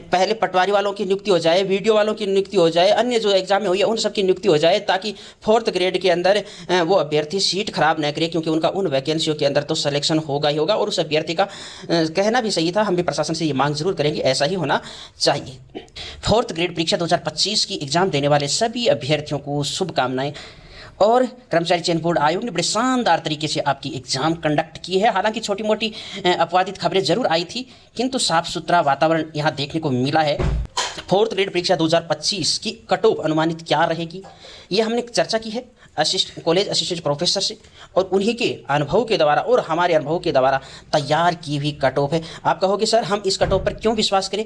पहले पटवारी वालों की नियुक्ति हो जाए, वीडियो वालों की नियुक्ति हो जाए, अन्य जो एग्जाम में हुई है उन सब की नियुक्ति हो जाए, ताकि 4th ग्रेड के अंदर वो अभ्यर्थी सीट खराब न करे, क्योंकि उनका उन वैकेंसियों के अंदर तो सिलेक्शन होगा ही होगा। और उस अभ्यर्थी का कहना भी सही था, हम भी प्रशासन से ये मांग जरूर करेंगे, ऐसा ही होना चाहिए। 4th ग्रेड परीक्षा 2025 की एग्जाम देने वाले सभी अभ्यर्थियों को शुभकामनाएं। और कर्मचारी चयन बोर्ड आयोग ने बड़े शानदार तरीके से आपकी एग्जाम कंडक्ट की है। हालांकि छोटी मोटी अपवादित खबरें जरूर आई थी, किंतु साफ सुथरा वातावरण यहाँ देखने को मिला है। 4th ग्रेड परीक्षा 2025 की कट ऑफ अनुमानित क्या रहेगी, ये हमने चर्चा की है कॉलेज असिस्टेंट प्रोफेसर से, और उन्हीं के अनुभव के द्वारा और हमारे अनुभव के द्वारा तैयार की हुई कट ऑफ है। आप कहोगे सर हम इस कट ऑफ पर क्यों विश्वास करें,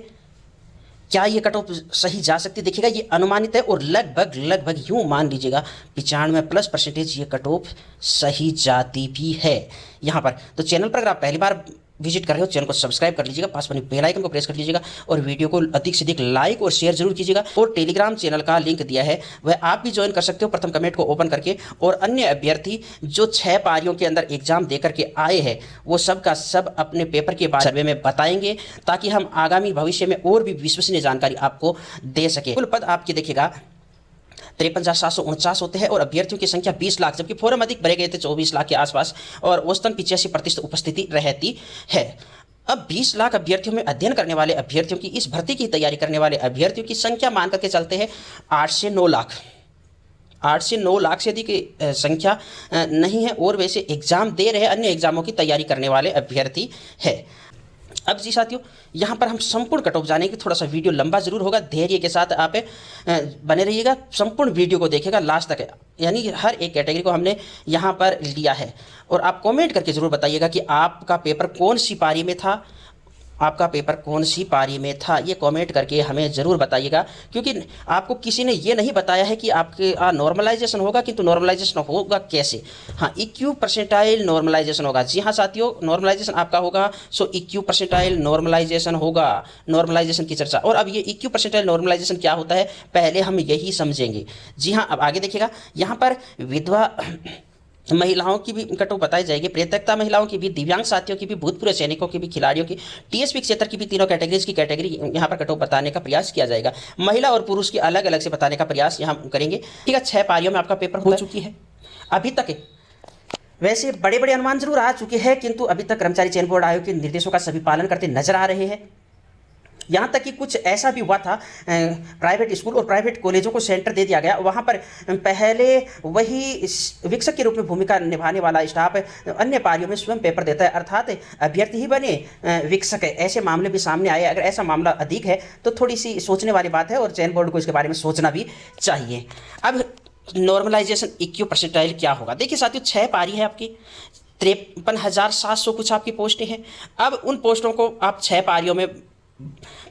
क्या ये कट ऑफ सही जा सकती है? देखिएगा ये अनुमानित है और लगभग यूँ मान लीजिएगा 95% ये कट ऑफ सही जाती भी है यहाँ पर। तो चैनल पर अगर आप पहली बार विजिट कर रहे हो, चैनल को सब्सक्राइब कर लीजिएगा, पास में बेल आइकन को प्रेस कर लीजिएगा और वीडियो को अधिक से अधिक लाइक और शेयर जरूर कीजिएगा। और टेलीग्राम चैनल का लिंक दिया है, वह आप भी ज्वाइन कर सकते हो प्रथम कमेंट को ओपन करके। और अन्य अभ्यर्थी जो 6 पारियों के अंदर एग्जाम दे करके आए हैं, वो सब का सब अपने पेपर के बाद सर्वे में बताएंगे, ताकि हम आगामी भविष्य में और भी विश्वसनीय जानकारी आपको दे सके। कुल पद आपके देखिएगा 53,749 होते हैं और अभ्यर्थियों की संख्या 20 लाख, जबकि फॉर्म अधिक भरे गए थे 24 लाख के आसपास, और औसतन 85% उपस्थिति रहती है। अब 20 लाख अभ्यर्थियों में अध्ययन करने वाले अभ्यर्थियों की, इस भर्ती की तैयारी करने वाले अभ्यर्थियों की संख्या मान करके चलते हैं 8 से 9 लाख। 8 से 9 लाख से अधिक संख्या नहीं है, और वैसे एग्जाम दे रहे अन्य एग्जामों की तैयारी करने वाले अभ्यर्थी है। अब जी साथियों, यहाँ पर हम संपूर्ण कट ऑफ जानेंगे। थोड़ा सा वीडियो लंबा जरूर होगा, धैर्य के साथ आप बने रहिएगा, संपूर्ण वीडियो को देखिएगा लास्ट तक, यानी हर एक कैटेगरी को हमने यहाँ पर लिया है। और आप कमेंट करके ज़रूर बताइएगा कि आपका पेपर कौन सी पारी में था, आपका पेपर कौन सी पारी में था, ये कमेंट करके हमें ज़रूर बताइएगा। क्योंकि आपको किसी ने ये नहीं बताया है कि आपके नॉर्मलाइजेशन होगा, किंतु नॉर्मलाइजेशन होगा कैसे। हाँ, EQ परसेंटाइल नॉर्मलाइजेशन होगा। जी हाँ साथियों, नॉर्मलाइजेशन आपका होगा, सो EQ परसेंटाइल नॉर्मलाइजेशन होगा। नॉर्मलाइजेशन की चर्चा, और अब ये EQ परसेंटाइल नॉर्मलाइजेशन क्या होता है पहले हम यही समझेंगे। जी हाँ, अब आगे देखिएगा, यहाँ पर विधवा महिलाओं की भी कट ऑफ बताई जाएगी, प्रेतकता महिलाओं की भी, दिव्यांग साथियों की भी, भूतपूर्व सैनिकों की भी, खिलाड़ियों की, TSP क्षेत्र की भी, तीनों कैटेगरीज की कैटेगरी यहाँ पर कट ऑफ बताने का प्रयास किया जाएगा। महिला और पुरुष की अलग अलग से बताने का प्रयास यहाँ करेंगे। ठीक है, 6 पारियों में आपका पेपर हो चुकी है अभी तक। वैसे बड़े बड़े अनुमान जरूर आ चुके हैं, किंतु अभी तक कर्मचारी चयन बोर्ड आयोग के निर्देशों का सभी पालन करते नजर आ रहे हैं। यहाँ तक कि कुछ ऐसा भी हुआ था, प्राइवेट स्कूल और प्राइवेट कॉलेजों को सेंटर दे दिया गया, वहाँ पर पहले वही विक्षक के रूप में भूमिका निभाने वाला स्टाफ अन्य पारियों में स्वयं पेपर देता है, अर्थात अभ्यर्थी ही बने विक्षक है। ऐसे मामले भी सामने आए। अगर ऐसा मामला अधिक है तो थोड़ी सी सोचने वाली बात है, और चयन बोर्ड को इसके बारे में सोचना भी चाहिए। अब नॉर्मलाइजेशन EQ परसेंटाइल क्या होगा? देखिए साथियों, 6 पारी है आपकी, 53,700 कुछ आपकी पोस्टें हैं। अब उन पोस्टों को आप 6 पारियों में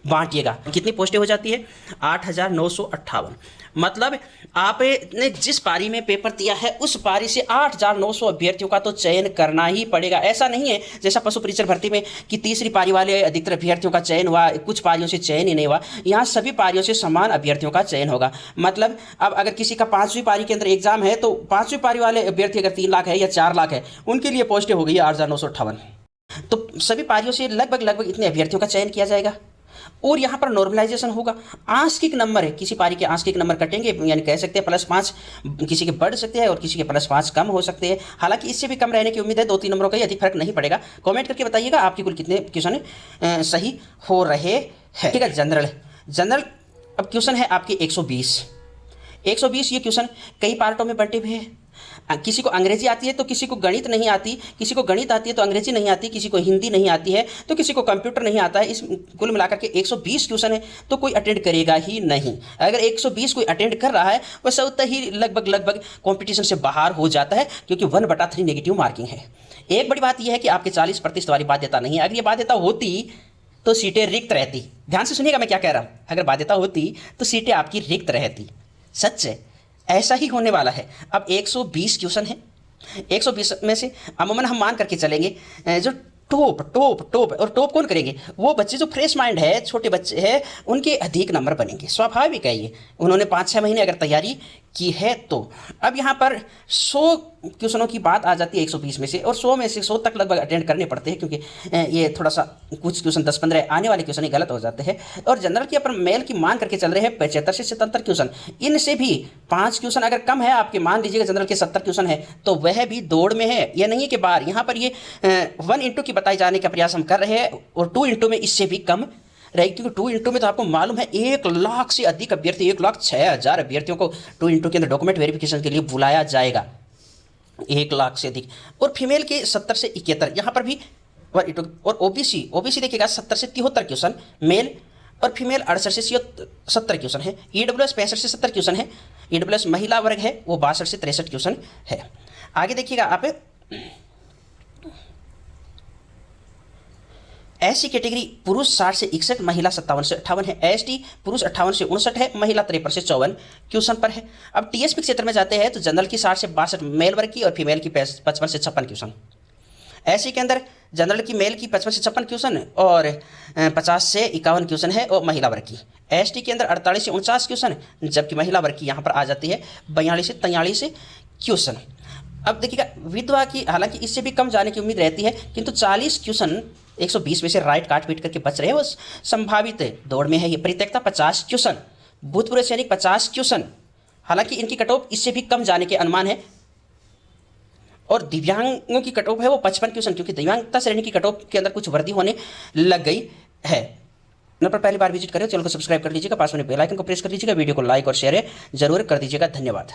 बांटिएगा, कितनी पोस्टें हो जाती है? 8,958। मतलब आपने जिस पारी में पेपर दिया है उस पारी से 8,900 अभ्यर्थियों का तो चयन करना ही पड़ेगा। ऐसा नहीं है जैसा पशु परीक्षक भर्ती में कि तीसरी पारी वाले अधिकतर अभ्यर्थियों का चयन हुआ, कुछ पारियों से चयन ही नहीं हुआ। यहाँ सभी पारियों से समान अभ्यर्थियों का चयन होगा। मतलब अब अगर किसी का 5वीं पारी के अंदर एग्जाम है, तो 5वीं पारी वाले अभ्यर्थी अगर 3 लाख है या 4 लाख है, उनके लिए पोस्टें हो गई 8,958। तो सभी पारियों से लगभग इतने अभ्यर्थियों का चयन किया जाएगा। और यहाँ पर नॉर्मलाइजेशन होगा। आंशिक नंबर है, किसी पारी के आंशिक नंबर कटेंगे, यानी कह सकते हैं +5 किसी के बढ़ सकते हैं और किसी के +5 कम हो सकते हैं। हालांकि इससे भी कम रहने की उम्मीद है, 2-3 नंबरों का ही अधिक फर्क नहीं पड़ेगा। कमेंट करके बताइएगा आपके कुल कितने क्वेश्चन सही हो रहे हैं। ठीक है, जनरल अब क्वेश्चन है आपके 120। ये क्वेश्चन कई पार्टों में बंटे हुए हैं। किसी को अंग्रेजी आती है तो किसी को गणित नहीं आती, किसी को गणित आती है तो अंग्रेजी नहीं आती, किसी को हिंदी नहीं आती है तो किसी को कंप्यूटर नहीं आता है। इस कुल मिलाकर के 120 क्वेश्चन है, तो कोई अटेंड करेगा ही नहीं। अगर 120 कोई अटेंड कर रहा है, वह स्वतः ही लगभग कंपटीशन से बाहर हो जाता है, क्योंकि 1/3 नेगेटिव मार्किंग है। एक बड़ी बात यह है कि आपके 40% वाली बाध्यता नहीं है। अगर ये बाध्यता होती तो सीटें रिक्त रहती। ध्यान से सुनिएगा मैं क्या कह रहा हूँ। अगर बाध्यता होती तो सीटें आपकी रिक्त रहती। सच है, ऐसा ही होने वाला है। अब 120 क्वेश्चन है, 120 में से अमूमन हम मान करके चलेंगे जो टॉप टॉप टॉप। और टॉप कौन करेंगे? वो बच्चे जो फ्रेश माइंड है, छोटे बच्चे हैं, उनके अधिक नंबर बनेंगे, स्वाभाविक है ये। उन्होंने 5-6 महीने अगर तैयारी की है तो। अब यहाँ पर 100 क्वेश्चनों की बात आ जाती है 120 में से, और 100 में से 100 तक लगभग अटेंड करने पड़ते हैं, क्योंकि ये थोड़ा सा कुछ क्वेश्चन 10-15 आने वाले क्वेश्चन ही गलत हो जाते हैं। और जनरल की अपन मेल की मान करके चल रहे हैं 75 से 77 क्वेश्चन। इनसे भी 5 क्वेश्चन अगर कम है आपके, मान लीजिएगा जनरल के 70 क्वेश्चन है, तो वह भी दौड़ में है। यह नहीं है कि बाहर। यहाँ पर ये 1 इंटू की बताई जाने का प्रयास हम कर रहे हैं, और 2 इंटू में इससे भी कम रहेगी, क्योंकि 2 इंटू में तो आपको मालूम है 1 लाख से अधिक अभ्यर्थी, 1,06,000 अभ्यर्थियों को 2 इंटू के अंदर डॉक्यूमेंट वेरिफिकेशन के लिए बुलाया जाएगा, 1 लाख से अधिक। और फीमेल के 70 से 71, यहाँ पर भी 1 इंटू। और ओबीसी देखिएगा 70 से 73 क्वेश्चन मेल, और फीमेल 68 से 70 क्वेश्चन है। ईडब्ल्यूएस 65 से 70 क्वेश्चन है। ईडब्ल्यूएस महिला वर्ग है वो 62 से 63 क्वेश्चन है। आगे देखिएगा आप, एससी कैटेगरी पुरुष 60 से 61, महिला 57 से 58 है। एसटी पुरुष 58 से 59 है, महिला 53 से 54 क्वेश्चन पर है। अब टीएसपी क्षेत्र में जाते हैं तो जनरल की 60 से 62 मेल वर्ग की, और फीमेल की 55 से 56 क्वेश्चन। एससी के अंदर जनरल की मेल की 55 से 56 क्वेश्चन, और 50 से 51 क्वेश्चन है, और महिला वर्ग की। एसटी के अंदर 48 से 49 क्वेश्चन, जबकि महिला वर्ग की यहाँ पर आ जाती है 42 से 43 क्वेश्चन। अब देखिएगा विधवा की हालांकि इससे भी कम जाने की उम्मीद रहती है, किंतु 40 क्वेश्चन 120 में से राइट काट पीट करके बच रहे हैं, वो संभावित दौड़ में है। ये परित्यक्ता 50 क्वेश्चन, भूतपूर्व सैनिक 50 क्वेश्चन, हालांकि इनकी कट ऑफ इससे भी कम जाने के अनुमान है। और दिव्यांगों की कट ऑफ है वो 55 क्वेश्चन, क्योंकि दिव्यांगता श्रेणी की कट ऑफ के अंदर कुछ वृद्धि होने लग गई है। चैनल पर पहली बार विजिट करें, चैनल को सब्सक्राइब कर लीजिएगा, पास में बेल आइकन को प्रेस कर लीजिएगा, वीडियो को लाइक और शेयर जरूर कर दीजिएगा। धन्यवाद।